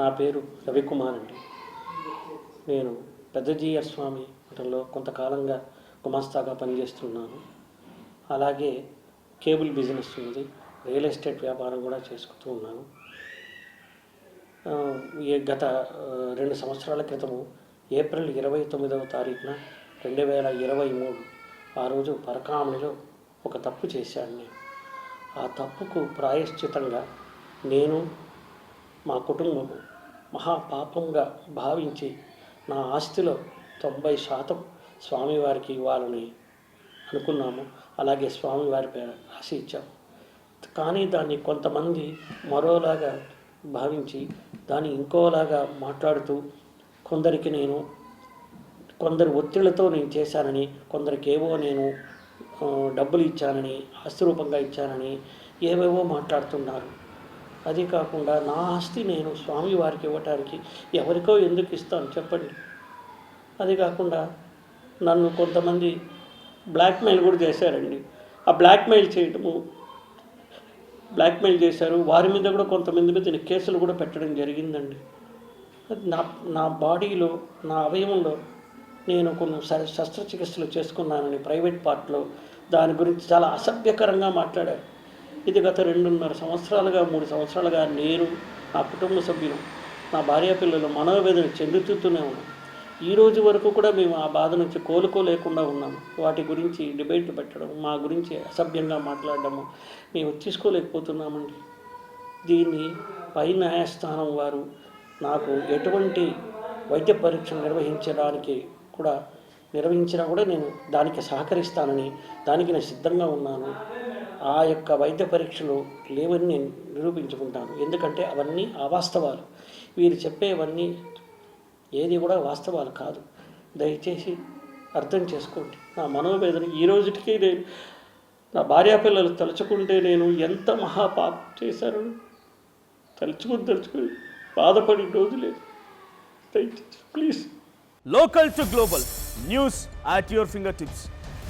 నా పేరు రవికుమార్ అండి. నేను పెద్దజీయర్ స్వామి మఠంలో కొంతకాలంగా గుమాస్తాగా పనిచేస్తున్నాను. అలాగే కేబుల్ బిజినెస్ ఉంది, రియల్ ఎస్టేట్ వ్యాపారం కూడా చేసుకుంటూ ఉన్నాను. గత 2 సంవత్సరాల క్రితము ఏప్రిల్ 29వ తారీఖున 2023 ఆ రోజు పరకామణిలో ఒక తప్పు చేశాను. నేను ఆ తప్పుకు ప్రాయశ్చితంగా నేను మా కుటుంబం మహాపాపంగా భావించి నా ఆస్తిలో 90% స్వామివారికి ఇవ్వాలని అనుకున్నాము. అలాగే స్వామివారి పేరు రాసి ఇచ్చాము. కానీ దాన్ని కొంతమంది మరోలాగా భావించి దాన్ని ఇంకోలాగా మాట్లాడుతూ కొందరు ఒత్తిళ్లతో నేను చేశానని, కొందరికేవో నేను డబ్బులు ఇచ్చానని, ఆస్తి రూపంగా ఇచ్చానని ఏవేవో మాట్లాడుతున్నారు. అది కాకుండా నా ఆస్తి నేను స్వామివారికి ఇవ్వటానికి ఎవరికో ఎందుకు ఇస్తాను చెప్పండి. అది కాకుండా నన్ను కొంతమంది బ్లాక్మెయిల్ కూడా చేశారండి. ఆ బ్లాక్మెయిల్ చేశారు. వారి మీద కూడా కొంతమంది మీద కేసులు కూడా పెట్టడం జరిగిందండి. నా బాడీలో, నా అవయవంలో నేను కొన్ని శస్త్రచికిత్సలు చేసుకున్నానని ప్రైవేట్ పార్ట్లో దాని గురించి చాలా అసభ్యకరంగా మాట్లాడారు. ఇది గత 2.5 సంవత్సరాలుగా 3 సంవత్సరాలుగా నేను, నా కుటుంబ సభ్యులు, నా భార్య పిల్లలు మనోవేదన చెందుతూనే ఉన్నాం. ఈ రోజు వరకు కూడా మేము ఆ బాధ నుంచి కోలుకోలేకుండా ఉన్నాము. వాటి గురించి డిబేట్ పెట్టడం, మా గురించి అసభ్యంగా మాట్లాడడము మేము తీసుకోలేకపోతున్నామండి. దీన్ని పై న్యాయస్థానం వారు నాకు ఎటువంటి వైద్య పరీక్ష నిర్వహించినా కూడా నేను దానికి సహకరిస్తానని, దానికి నేను సిద్ధంగా ఉన్నాను. ఆ యొక్క వైద్య పరీక్షలు లేవని నేను నిరూపించుకుంటాను. ఎందుకంటే అవన్నీ అవాస్తవాలు. వీరు చెప్పేవన్నీ ఏది కూడా వాస్తవాలు కాదు. దయచేసి అర్థం చేసుకోండి. నా మనోవేదన ఈ రోజుకి నేను, నా భార్యాపిల్లలు తలుచుకుంటే నేను ఎంత మహాపాపం చేశాను తలుచుకుని బాధపడి రోజు లేదు. దయచేసి please. Local to global news at your finger tips.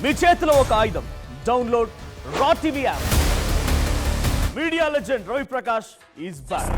మీ చేతిలో ఒక ఆయుధం. Download R TV app. Media legend Ravi Prakash is back.